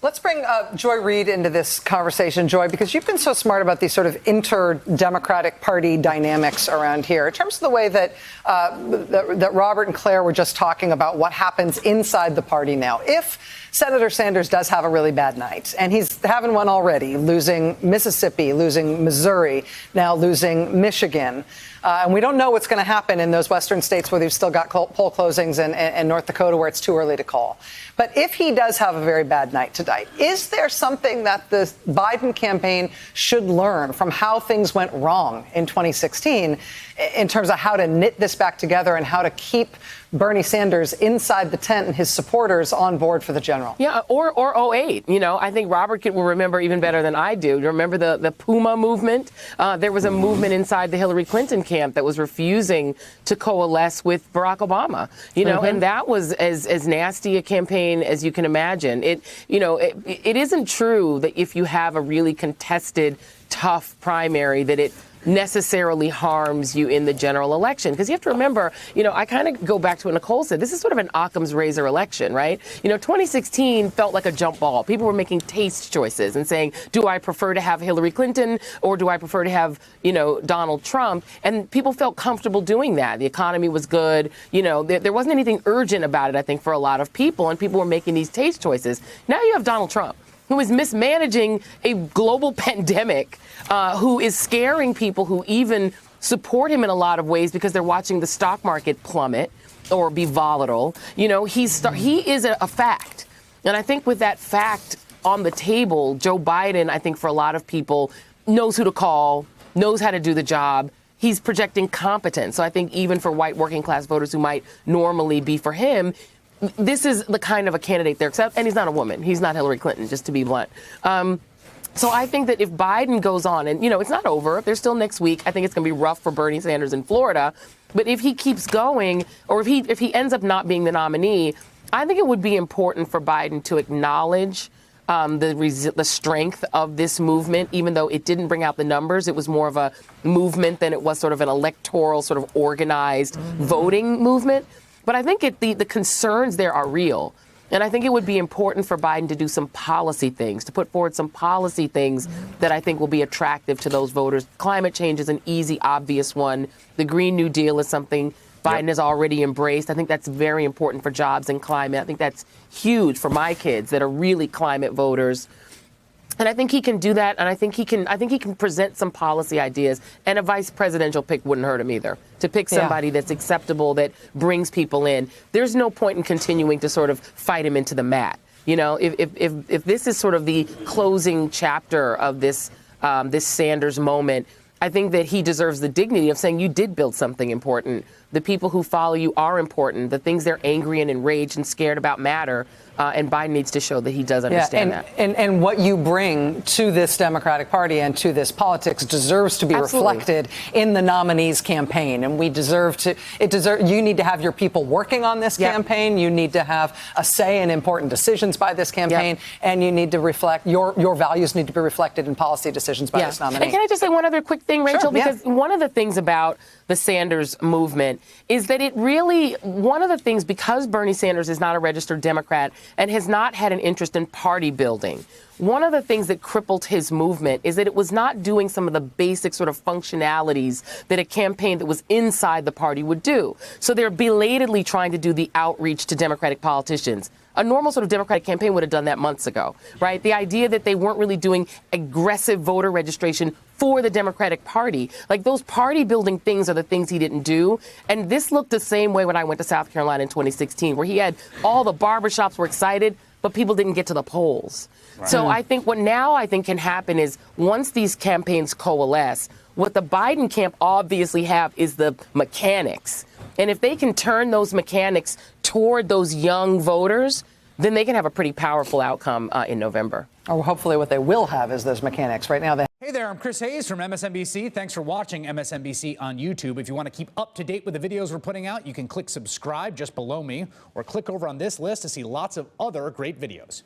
Let's bring Joy Reid into this conversation, Joy, because you've been so smart about these sort of inter-Democratic Party dynamics around here. In terms of the way that Robert and Claire were just talking about what happens inside the party now. If Senator Sanders does have a really bad night, and he's having one already, losing Mississippi, losing Missouri, now losing Michigan. And we don't know what's going to happen in those western states where they've still got poll closings and North Dakota where it's too early to call. But if he does have a very bad night tonight, is there something that the Biden campaign should learn from how things went wrong in 2016 in terms of how to knit this back together and how to keep Bernie Sanders inside the tent and his supporters on board for the general? Yeah, or 08. You know, I think Robert will remember even better than I do. You remember the Puma movement? There was a movement inside the Hillary Clinton camp that was refusing to coalesce with Barack Obama. You know, and that was as nasty a campaign as you can imagine. It isn't true that if you have a really contested, tough primary that it necessarily harms you in the general election. Because you have to remember, I kind of go back to what Nicole said. This is sort of an Occam's razor election, right? 2016 felt like a jump ball. People were making taste choices and saying, do I prefer to have Hillary Clinton or do I prefer to have, Donald Trump? And people felt comfortable doing that. The economy was good. There wasn't anything urgent about it, I think, for a lot of people. And people were making these taste choices. Now you have Donald Trump, who is mismanaging a global pandemic, who is scaring people who even support him in a lot of ways because they're watching the stock market plummet or be volatile. He is a fact. And I think with that fact on the table, Joe Biden, I think for a lot of people, knows who to call, knows how to do the job. He's projecting competence. So I think even for white working class voters who might normally be for him, this is the kind of a candidate there, and he's not a woman. He's not Hillary Clinton, just to be blunt. So I think that if Biden goes on, and, it's not over. There's still next week. I think it's going to be rough for Bernie Sanders in Florida. But if he keeps going, or if he ends up not being the nominee, I think it would be important for Biden to acknowledge the strength of this movement, even though it didn't bring out the numbers. It was more of a movement than it was sort of an electoral, sort of organized voting movement. But I think the concerns there are real. And I think it would be important for Biden to do some policy things, to put forward some policy things that I think will be attractive to those voters. Climate change is an easy, obvious one. The Green New Deal is something Biden has already embraced. I think that's very important for jobs and climate. I think that's huge for my kids that are really climate voters. And I think he can do that, and I think he can present some policy ideas. And a vice presidential pick wouldn't hurt him either. To pick somebody that's acceptable, that brings people in. There's no point in continuing to sort of fight him into the mat. If this is sort of the closing chapter of this Sanders moment, I think that he deserves the dignity of saying you did build something important. The people who follow you are important. The things they're angry and enraged and scared about matter. And Biden needs to show that he does understand that. And what you bring to this Democratic Party and to this politics deserves to be reflected in the nominee's campaign. And you need to have your people working on this campaign. You need to have a say in important decisions by this campaign. And you need to reflect, your values need to be reflected in policy decisions by this nominee. And can I just say one other quick thing, Rachel? Because one of the things about the Sanders movement is that one of the things, because Bernie Sanders is not a registered Democrat and has not had an interest in party building, one of the things that crippled his movement is that it was not doing some of the basic sort of functionalities that a campaign that was inside the party would do. So they're belatedly trying to do the outreach to Democratic politicians. A normal sort of Democratic campaign would have done that months ago, right? The idea that they weren't really doing aggressive voter registration for the Democratic Party. Like, those party building things are the things he didn't do. And this looked the same way when I went to South Carolina in 2016, where he had all the barbershops were excited, but people didn't get to the polls. Right. So I think what now I think can happen is once these campaigns coalesce, what the Biden camp obviously have is the mechanics. And if they can turn those mechanics toward those young voters, then they can have a pretty powerful outcome in November. Or hopefully what they will have is those mechanics. Right now, Hey there, I'm Chris Hayes from MSNBC. Thanks for watching MSNBC on YouTube. If you want to keep up to date with the videos we're putting out, you can click subscribe just below me or click over on this list to see lots of other great videos.